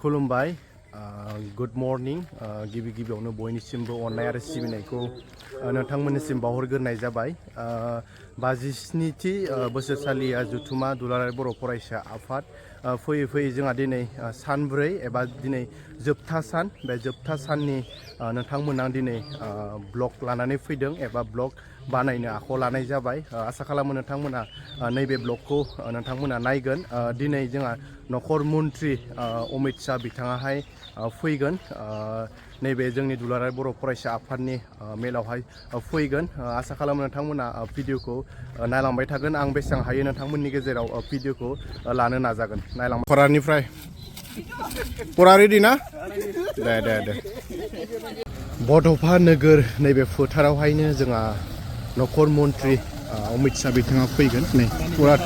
खुलुमबाय good morning गिबि गिबियावनो बयनिसिमबो अननाय आरो सिबिनायखौ नोंथांमोननिसिम बावहरग्रोनाय जाबाय 57थि बोसोरसालिया जुथुमा दुलाराय बर' फरायसा आफाद फैयै फैयै जोंहा दिनै सानब्रै एबा दिनै जोबथा सान बे जोबथा साननि नोंथांमोना दिनै ब्लग लानानै फैदों एबा ब्लग बानायनो आखायाव लानाय जाबाय आसा खालामो नोंथांमोना नैबे ब्लगखौ नोंथांमोना नायगोन दिनै जोंहा नखर मन्त्रि अमित शाह बिथाङाहाय फैगोन नैबे जोंनि दुलाराय बर' फरायसा आफादनि मेलावहाय फैगोन आसा खालामो नोंथांमोना भिडिअखौ नायलांबाय थागोन आं बेसेबां हायो नोंथांमोननि गेजेराव भिडिअखौ लानो नाजागोन नायलांबाय फरानिफ्राय फरा रेडि ना दे बड'फा नोगोर नैबे फोथारावहायनो जोंहा नखर मन्त्रि अमित शाह बिथाङा फैगोन नै फुरा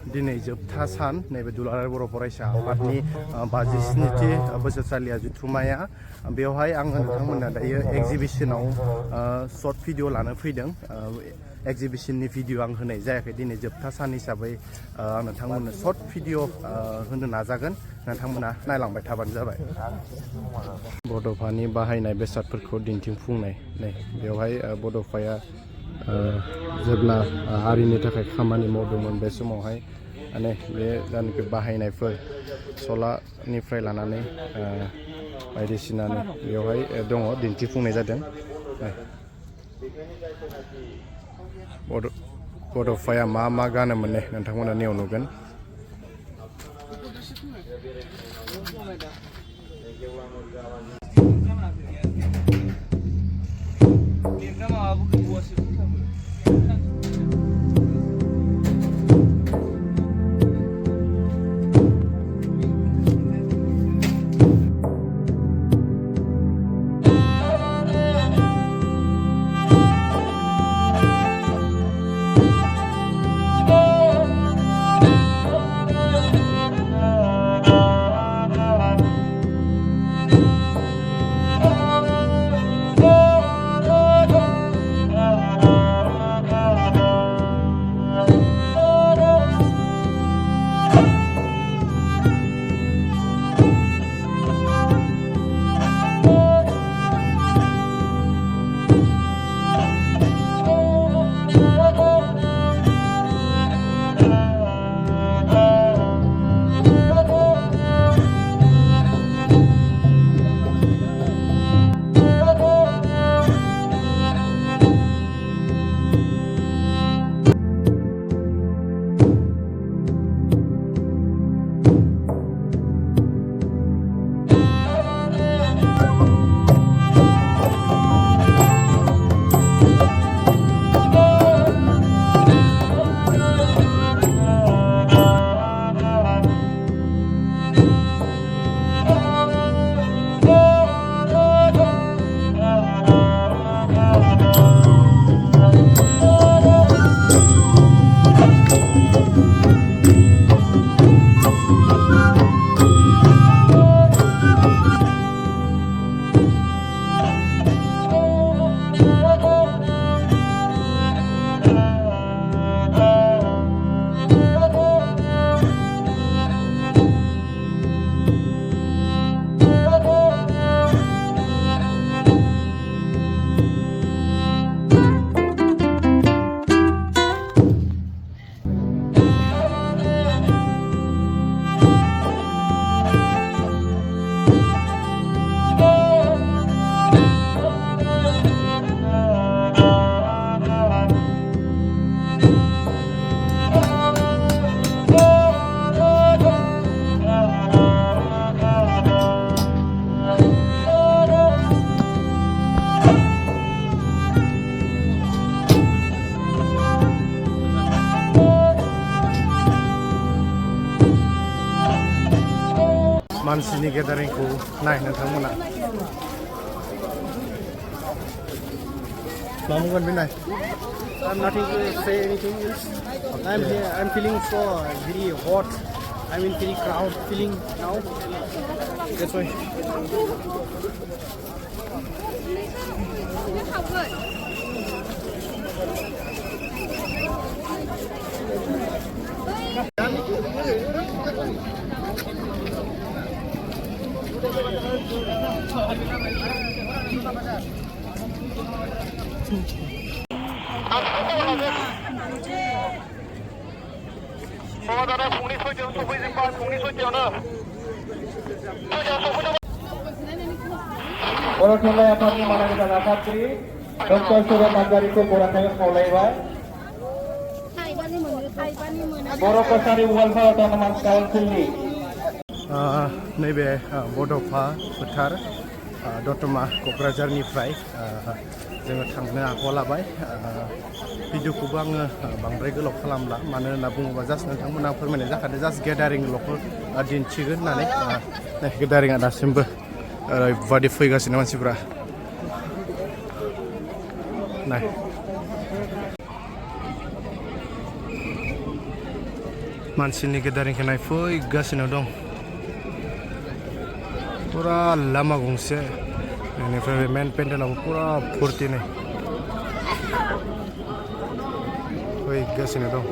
दिनै जोबथा सान नैबे दुलाराय बर' फरायसा आफादनि 57थि बोसोरसालिया जुथुमाया बेवहाय आङो नोंथांमोना दायो एक्जिबिसनाव सर्ट भिडिअ लानो फैदों एक्जिबिसननि भिडिअ आं होनाय जायाखै दिनै जोबथा सान हिसाबै आं नोंथांमोननो सर्ट भिडिअ होनो नाजागोन नोंथांमोना नायलांबाय थाबानो जाबाय बड'फानि बाहायनाय बेसादफोरखौ दिन्थिफुंनाय नै बेवहाय बड'फाया जेब्ला हारिनि थाखाय खामानि मावदोंमोन बे समावहाय माने बे जायनाखि बाहायनायफोर सलानिफ्राय लानानै बायदिसिना बेवहाय दङ दिन्थिफुंनाय जादों बड'फाया मा गानोमोन ने नोंथांमोना नेयाव नुगोन मानसिनि गेदारिंखौ नाय नोंथांमोना मा बुंगोन बे नाय I'm nothing to say anything else. I'm here. I'm feeling so very hot. I'm in very crowd feeling now. That's why. बर' थुनलाइ आफादनि मानगोनां आफादगिरि डक्टर सुरत नार्जारिखौ बरायनानै खावलायबाय। बर' कसारि वेलफेयार अट'नमास काउन्सिलनि नैबे बड'फा फोथार दतमा क'क्राझारनिफ्राय जोङो थांनो आखायाव लाबाय। भिडिअखौबो आङो बांद्राय गोलाव खालामला मानो होनना बुङोबा जास्ट नोंथांमोना फोरमायनाय जाखादों जास्ट गेदारिंल'खौ दिन्थिगोन होननानै गेदारिंआ दासिमबो ओरैबादि फैगासिनो मानसिफ्रा नाय मानसिनि गेदारिंखौ नायफैगासिनो दं पुरा लामा गंसे बेनिफ्राय बे मेन पेन्डेलावबो पुरा फुरथि नै फैगासिनो दं।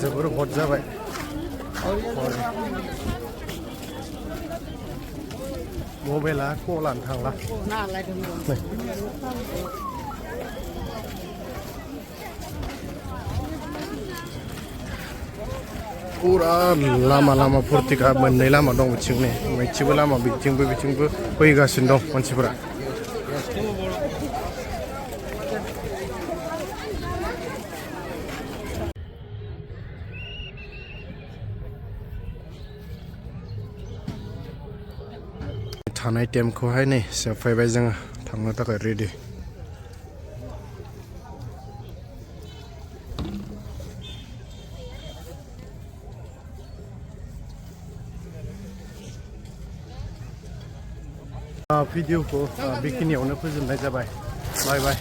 जोबोर हट जाबाय मबाइला कलानो थांला पुरा लामा लामा फुरथिखा मोननै लामा दं बिथिंनि मोनसेबो लामा बिथिंबो फैगासिनो दं मानसिफोरा थानाय टाइमखौहाय नै सफैबाय जोङो थांनो थाखाय रेडि भिडिअखौ बेखिनियावनो फोजोबनाय जाबाय बाय बाय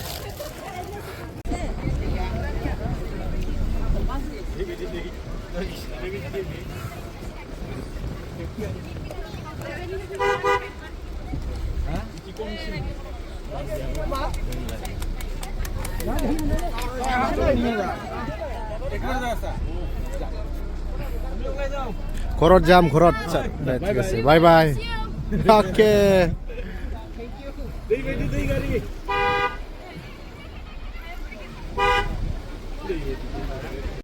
Korot jam korot bye bye okay Thank you.